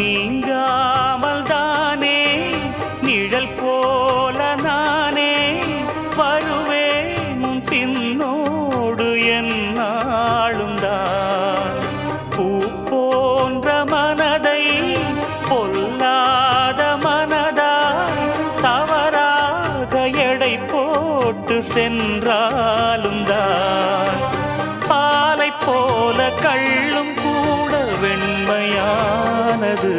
நீங்காமல் தானே நிழல் போல நானே வருவேன் உன் பின்னோடு என்னாலும் தான். பூ போன்ற மனதை பொல்லாத மனதாய் தவறாக எடை போட்டு சென்றாலும் தான். பாலை போல கள்ளும் கூட வெண்மையானது.